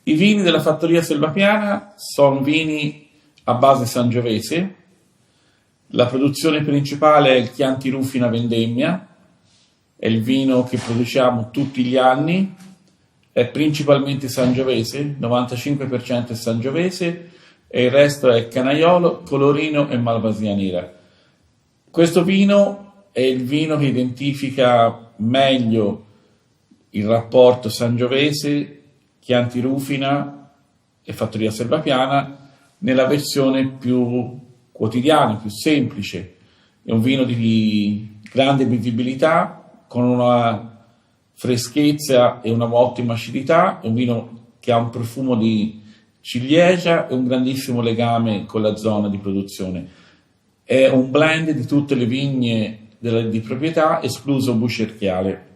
I vini della fattoria Selvapiana sono vini a base sangiovese. La produzione principale è il Chianti Rufina Vendemmia, è il vino che produciamo tutti gli anni, è principalmente sangiovese, 95% è sangiovese e il resto è Canaiolo, Colorino e Malvasia Nera. Questo vino è il vino che identifica meglio il rapporto sangiovese, Chianti Rufina e fattoria Selvapiana nella versione più quotidiana, più semplice. È un vino di grande bevibilità, con una freschezza e una ottima acidità, è un vino che ha un profumo di ciliegia e un grandissimo legame con la zona di produzione. È un blend di tutte le vigne di proprietà, escluso Bucerchiale.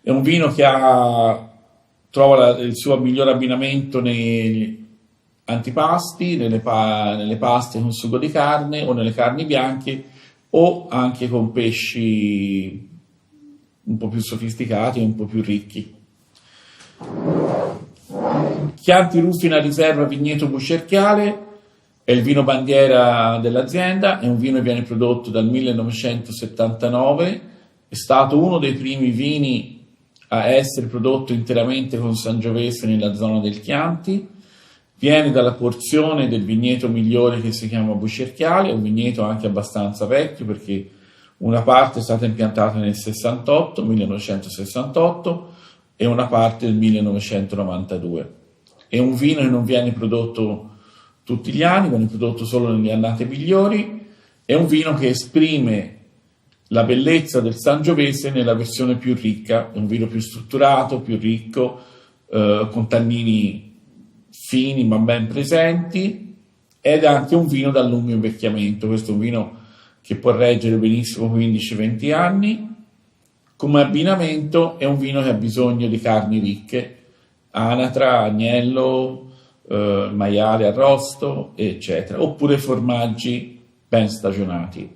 È un vino che trova il suo miglior abbinamento negli antipasti, nelle paste con sugo di carne o nelle carni bianche o anche con pesci un po' più sofisticati e un po' più ricchi. Chianti Rufina Riserva Vigneto Bucerchiale è il vino bandiera dell'azienda, è un vino che viene prodotto dal 1979, è stato uno dei primi vini a essere prodotto interamente con Sangiovese nella zona del Chianti, viene dalla porzione del vigneto migliore che si chiama Bucerchiale, un vigneto anche abbastanza vecchio perché una parte è stata impiantata nel 1968 e una parte nel 1992. È un vino che non viene prodotto tutti gli anni, viene prodotto solo nelle annate migliori, è un vino che esprime la bellezza del Sangiovese nella versione più ricca, è un vino più strutturato, più ricco, con tannini fini ma ben presenti, ed è anche un vino dal lungo invecchiamento. Questo è un vino che può reggere benissimo 15-20 anni. Come abbinamento è un vino che ha bisogno di carni ricche, anatra, agnello, maiale arrosto, eccetera, oppure formaggi ben stagionati.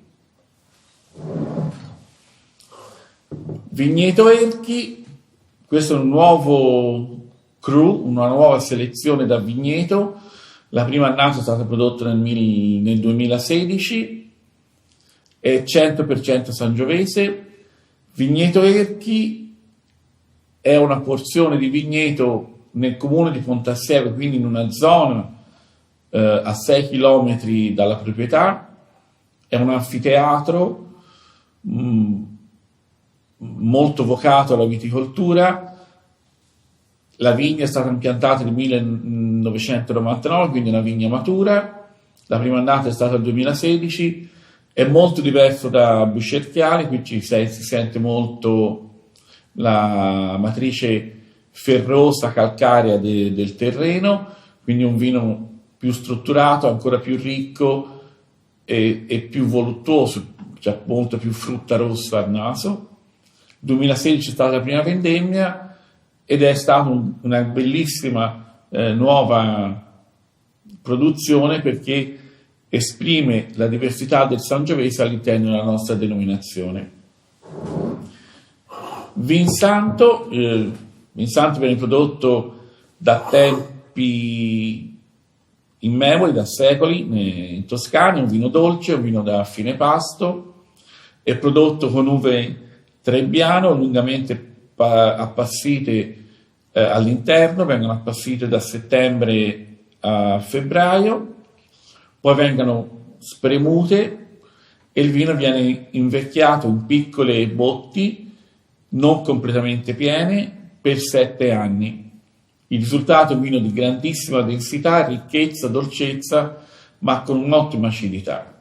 Vigneto Erchi, questo è un nuovo cru, una nuova selezione da vigneto. La prima annata è stata prodotta nel 2016, è 100% sangiovese. Vigneto Erchi è una porzione di vigneto nel comune di Pontassieve, quindi in una zona a 6 km dalla proprietà. È un anfiteatro molto vocato alla viticoltura. La vigna è stata impiantata nel 1999, quindi è una vigna matura. La prima annata è stata nel 2016. È molto diverso da Bucerchiale, qui si sente molto la matrice ferrosa, calcarea del terreno, quindi un vino più strutturato, ancora più ricco e più voluttuoso, cioè molto più frutta rossa al naso. 2016 è stata la prima vendemmia ed è stata una bellissima nuova produzione perché esprime la diversità del Sangiovese all'interno della nostra denominazione. Vinsanto viene prodotto da tempi immemori, da secoli, in Toscana, è un vino dolce, un vino da fine pasto, è prodotto con uve Trebbiano lungamente appassite all'interno, vengono appassite da settembre a febbraio, poi vengono spremute e il vino viene invecchiato in piccole botti non completamente piene per 7 anni. Il risultato è un vino di grandissima densità, ricchezza, dolcezza, ma con un'ottima acidità.